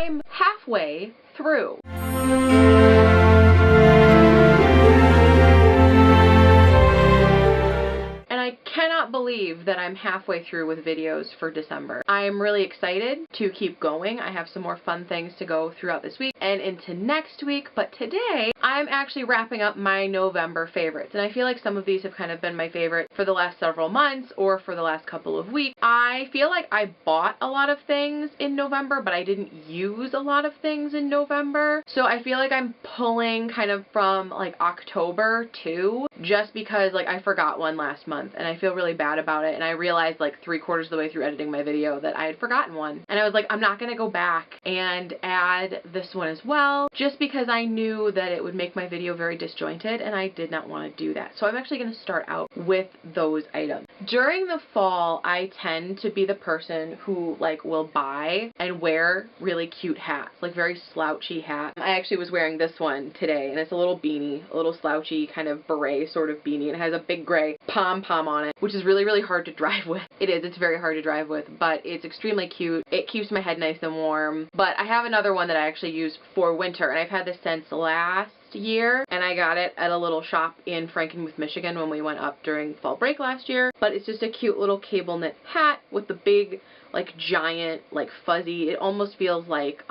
I'm halfway through. I cannot believe that I'm halfway through with videos for December. I'm really excited to keep going. I have some more fun things to go throughout this week and into next week, but today I'm actually wrapping up my November favorites, and I feel like some of these have kind of been my favorite for the last several months or for the last couple of weeks. I feel like I bought a lot of things in November, but I didn't use a lot of things in November, so I feel like I'm pulling kind of from like October too, just because like I forgot one last month and I feel really bad about it, and I realized like 3/4 of the way through editing my video that I had forgotten one, and I was like, I'm not gonna go back and add this one as well, just because I knew that it would make my video very disjointed and I did not want to do that. So I'm actually going to start out with those items. During the fall, I tend to be the person who like will buy and wear really cute hats, like very slouchy hats. I actually was wearing this one today, and it's a little beanie, a little slouchy kind of beret sort of beanie, and it has a big gray pom-pom on it, which is really, really hard to drive with. It's very hard to drive with, but it's extremely cute. It keeps my head nice and warm. But I have another one that I actually use for winter, and I've had this since last year, and I got it at a little shop in Frankenmuth, Michigan when we went up during fall break last year. But it's just a cute little cable knit hat with the big like giant like fuzzy, it almost feels like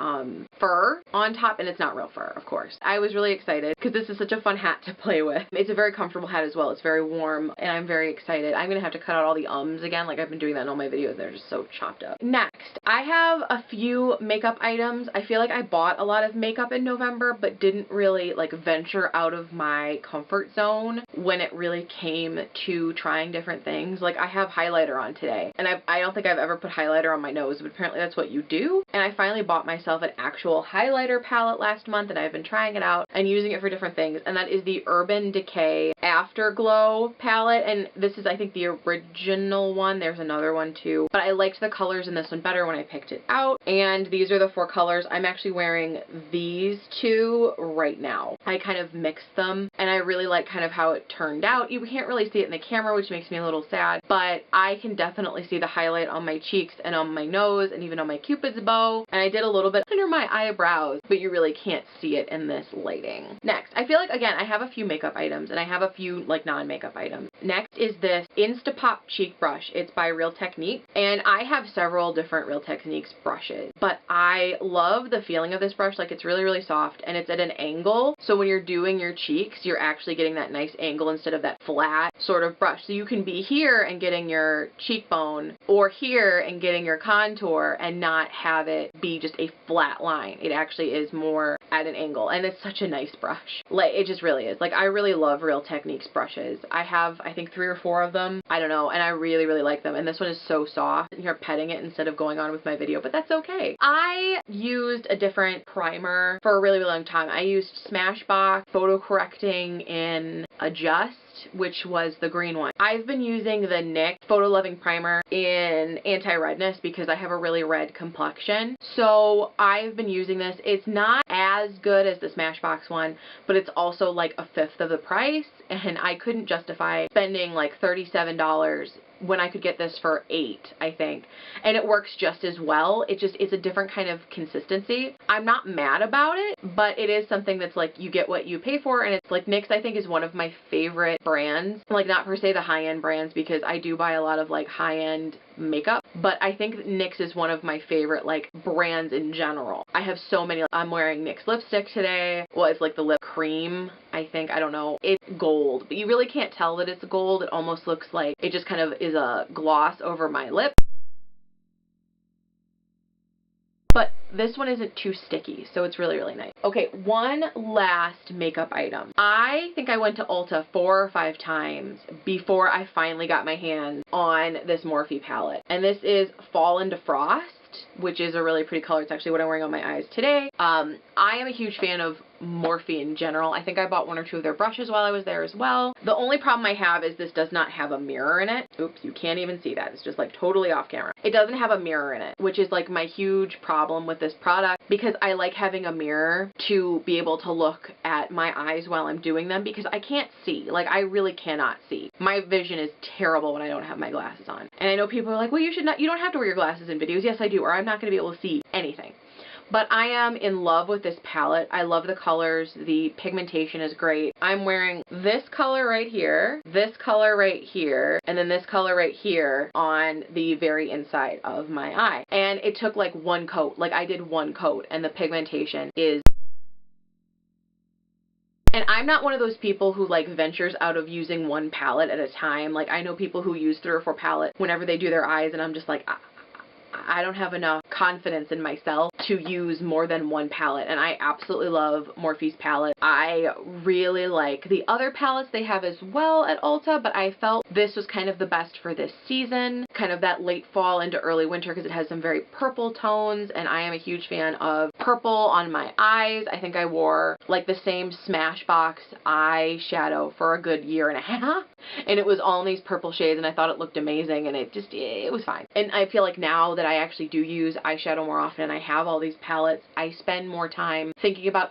fur on top, and it's not real fur, of course. I was really excited because this is such a fun hat to play with. It's a very comfortable hat as well. It's very warm, and I'm very excited. I'm gonna have to cut out all the ums again, like I've been doing that in all my videos. They're just so chopped up. Next, I have a few makeup items. I feel like I bought a lot of makeup in November, but didn't really like venture out of my comfort zone when it really came to trying different things. Like I have highlighter on today, and I don't think I've ever put highlighter on my nose, but apparently that's what you do. And I finally bought myself an actual highlighter palette last month, and I've been trying it out and using it for different things, and that is the Urban Decay Afterglow palette, and this is I think the original one. There's another one too, but I liked the colors in this one better when I picked it out, and these are the 4 colors. I'm actually wearing these 2 right now. I kind of mixed them, and I really like kind of how it turned out. You can't really see it in the camera, which makes me a little sad, but I can definitely see the highlight on my cheeks and on my nose and even on my Cupid's bow, and I did a little bit under my eyebrows, but you really can't see it in this lighting. Next, I feel like, again, I have a few makeup items, and I have a few like non-makeup items. Next is this Instapop cheek brush. It's by Real Technique, and I have several different Real Techniques brushes, but I love the feeling of this brush. Like it's really, really soft, and it's at an angle, so when you're doing your cheeks, you're actually getting that nice angle instead of that flat sort of brush. So you can be here and getting your cheekbone, or here and getting your contour, and not have it be just a flat line. It actually is more at an angle, and it's such a nice brush. Like it just really is. Like I really love Real Techniques brushes. I have I think 3 or 4 of them, I don't know, and I really, really like them, and this one is so soft. You're petting it instead of going on with my video, but that's okay. I used a different primer for a really, really long time. I used Smashbox Photo Correcting in Adjust, which was the green one. I've been using the NYX Photo Loving Primer in Anti-Redness because I have a really red complexion. So I've been using this. It's not as good as the Smashbox one, but it's also like a 1/5 of the price, and I couldn't justify spending like $37 when I could get this for $8, I think. And it works just as well. It's a different kind of consistency. I'm not mad about it, but it is something that's like you get what you pay for, and it's like NYX I think is one of my favorite brands. Like not per se the high-end brands, because I do buy a lot of like high-end makeup, but I think NYX is one of my favorite like brands in general. I have so many. I'm wearing NYX lipstick today. Well, it's like the lip cream, I think. I don't know. It's gold, but you really can't tell that it's gold. It almost looks like it just kind of is a gloss over my lip. But this one isn't too sticky, so it's really, really nice. Okay, one last makeup item. I think I went to Ulta 4 or 5 times before I finally got my hands on this Morphe palette. And this is Fall into Frost, which is a really pretty color. It's actually what I'm wearing on my eyes today. I am a huge fan of Morphe in general. I think I bought 1 or 2 of their brushes while I was there as well. The only problem I have is this does not have a mirror in it. Oops, you can't even see that. It's just like totally off camera. It doesn't have a mirror in it, which is like my huge problem with this product, because I like having a mirror to be able to look at my eyes while I'm doing them, because I can't see. Like I really cannot see. My vision is terrible when I don't have my glasses on. And I know people are like, well, you don't have to wear your glasses in videos. Yes, I do, or I'm not going to be able to see anything. But I am in love with this palette. I love the colors. The pigmentation is great. I'm wearing this color right here, this color right here, and then this color right here on the very inside of my eye. And it took like one coat. Like I did one coat and the pigmentation is... And I'm not one of those people who like ventures out of using one palette at a time. Like I know people who use 3 or 4 palettes whenever they do their eyes, and I'm just like, I don't have enough confidence in myself to use more than one palette, and I absolutely love Morphe's palette. I really like the other palettes they have as well at Ulta, but I felt this was kind of the best for this season, kind of that late fall into early winter, because it has some very purple tones, and I am a huge fan of purple on my eyes. I think I wore like the same Smashbox eyeshadow for a good year and a half, and it was all in these purple shades, and I thought it looked amazing, and it was fine. And I feel like now that I actually do use eyeshadow more often and I have all these palettes, I spend more time thinking about,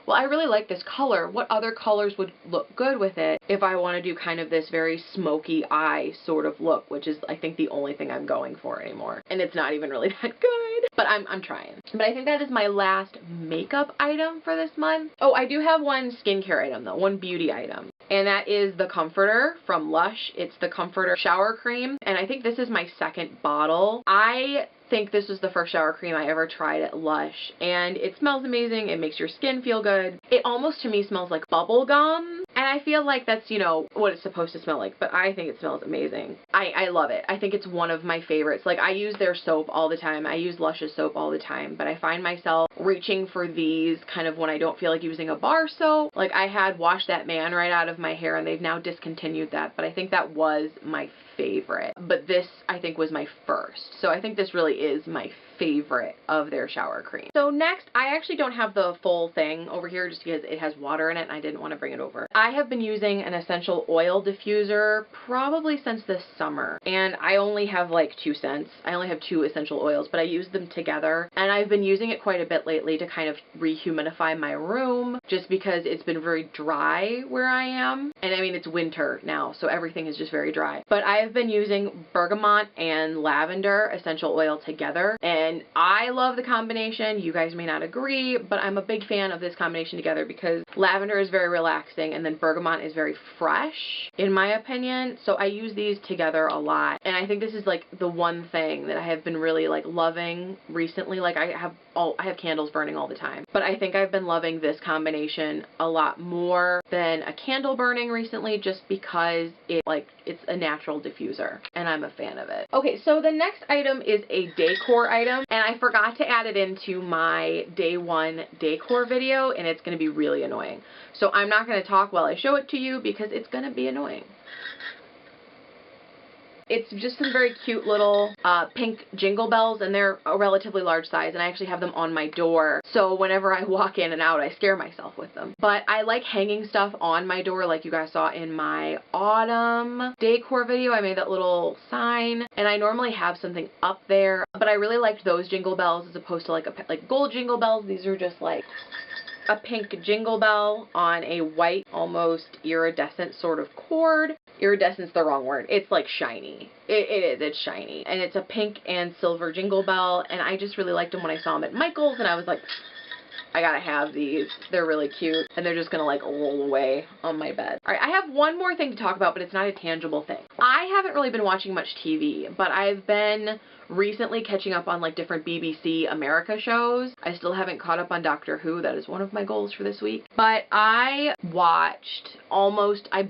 well, I really like this color. What other colors would look good with it if I want to do kind of this very smoky eye sort of look, which is, I think, the only thing I'm going for anymore. And it's not even really that good, but I'm trying. But I think that is my last makeup item for this month. Oh, I do have one skincare item though, one beauty item. And that is the Comforter from Lush. It's the Comforter Shower Cream, and I think this is my second bottle. I think this was the first shower cream I ever tried at Lush, and it smells amazing. It makes your skin feel good. It almost to me smells like bubble gum, and I feel like that's, you know, what it's supposed to smell like, but I think it smells amazing. I love it. I think it's one of my favorites. Like, I use their soap all the time. I use Lush's soap all the time, but I find myself reaching for these kind of when I don't feel like using a bar soap. Like, I had Wash That Man right out of my hair, and they've now discontinued that, but I think that was my favorite. But this, I think, was my first. So I think this really is my favorite of their shower cream. So next, I actually don't have the full thing over here just because it has water in it and I didn't want to bring it over. I have been using an essential oil diffuser probably since this summer, and I only have like 2 scents. I only have 2 essential oils, but I use them together, and I've been using it quite a bit lately to kind of rehumidify my room just because it's been very dry where I am. And I mean, it's winter now, so everything is just very dry. But I have been using Bergamot and Lavender essential oil together, and I love the combination. You guys may not agree, but I'm a big fan of this combination together because lavender is very relaxing and then bergamot is very fresh, in my opinion. So I use these together a lot, and I think this is like the one thing that I have been really like loving recently. Like I have candles burning all the time, but I think I've been loving this combination a lot more than a candle burning recently, just because it's a natural diffuser and I'm a fan of it. Okay, so the next item is a DeCoeur item, and I forgot to add it into my day 1 DeCoeur video, and it's going to be really annoying. So I'm not going to talk while I show it to you because it's going to be annoying. It's just some very cute little pink Jingle bells, and they're a relatively large size, and I actually have them on my door, so whenever I walk in and out, I scare myself with them. But I like hanging stuff on my door, like you guys saw in my autumn DeCoeur video. I made that little sign, and I normally have something up there, but I really liked those Jingle bells as opposed to like gold Jingle bells. These are just like a pink Jingle bell on a white, almost iridescent sort of cord. Iridescent's the wrong word. It's like shiny. It's shiny. And it's a pink and silver Jingle bell, and I just really liked them when I saw them at Michael's, and I was like, I gotta have these. They're really cute, and they're just gonna like roll away on my bed. Alright, I have one more thing to talk about, but it's not a tangible thing. I haven't really been watching much TV, but I've been recently catching up on like different BBC America shows. I still haven't caught up on Doctor Who. That is one of my goals for this week. But I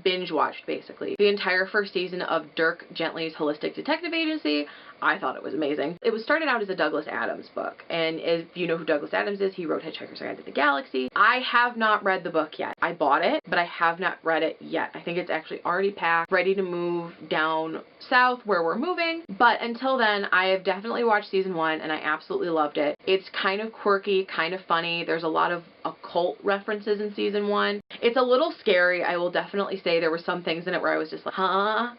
binge watched basically the entire first season of Dirk Gently's Holistic Detective Agency. I thought it was amazing. It was started out as a Douglas Adams book, and if you know who Douglas Adams is, he wrote Hitchhiker's Guide to the Galaxy. I have not read the book yet. I bought it, but I have not read it yet. I think it's actually already packed, ready to move down south where we're moving, but until then, I have definitely watched season 1, and I absolutely loved it. It's kind of quirky, kind of funny. There's a lot of occult references in season 1. It's a little scary, I will definitely say. There were some things in it where I was just like, huh?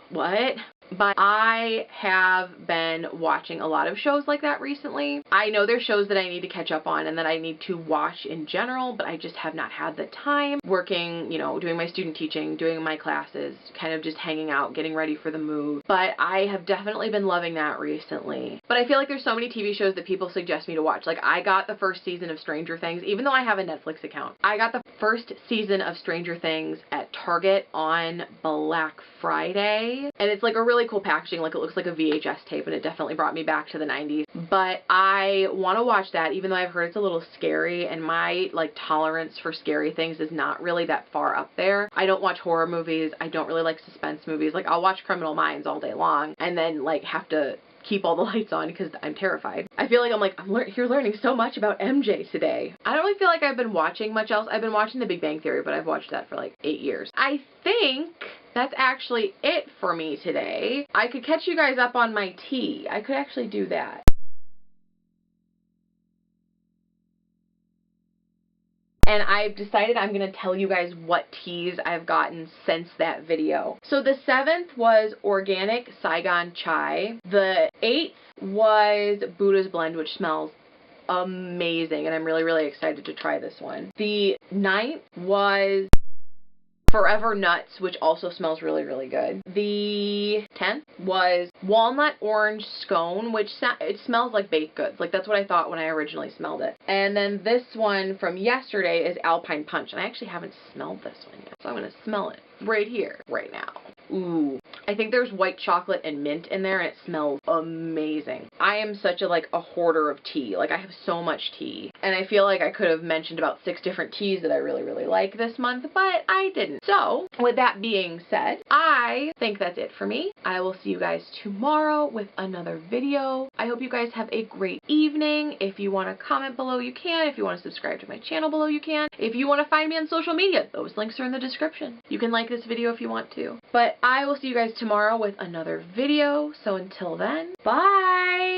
What? but I have been watching a lot of shows like that recently. I know there's shows that I need to catch up on and that I need to watch in general, but I just have not had the time. Working, you know, doing my student teaching, doing my classes, kind of just hanging out, getting ready for the move. But I have definitely been loving that recently. But I feel like there's so many TV shows that people suggest me to watch. Like, I got the first season of Stranger Things, even though I have a Netflix account. I got the first season of Stranger Things at Target on Black Friday. And it's like a really cool packaging. Like, it looks like a VHS tape, and it definitely brought me back to the 90s. But I want to watch that, even though I've heard it's a little scary, and my, like, tolerance for scary things is not really that far up there. I don't watch horror movies. I don't really like suspense movies. Like, I'll watch Criminal Minds all day long and then, like, have to keep all the lights on because I'm terrified. I feel like you're learning so much about MJ today. I don't really feel like I've been watching much else. I've been watching The Big Bang Theory, but I've watched that for like 8 years. I think that's actually it for me today. I could catch you guys up on my tea. I could actually do that. And I've decided I'm going to tell you guys what teas I've gotten since that video. So the 7th was Organic Saigon Chai. The 8th was Buddha's Blend, which smells amazing, and I'm really, really excited to try this one. The 9th was Forever Nuts, which also smells really, really good. The 10th was Walnut Orange Scone, which it smells like baked goods. Like, that's what I thought when I originally smelled it. And then this one from yesterday is Alpine Punch, and I actually haven't smelled this one yet, so I'm going to smell it right here, right now. Ooh. I think there's white chocolate and mint in there, and it smells amazing. I am such a hoarder of tea. Like, I have so much tea. And I feel like I could have mentioned about 6 different teas that I really, really like this month, but I didn't. So, with that being said, I think that's it for me. I will see you guys tomorrow with another video. I hope you guys have a great evening. If you want to comment below, you can. If you want to subscribe to my channel below, you can. If you want to find me on social media, those links are in the description. You can like this video if you want to. But I will see you guys tomorrow with another video. So until then, bye!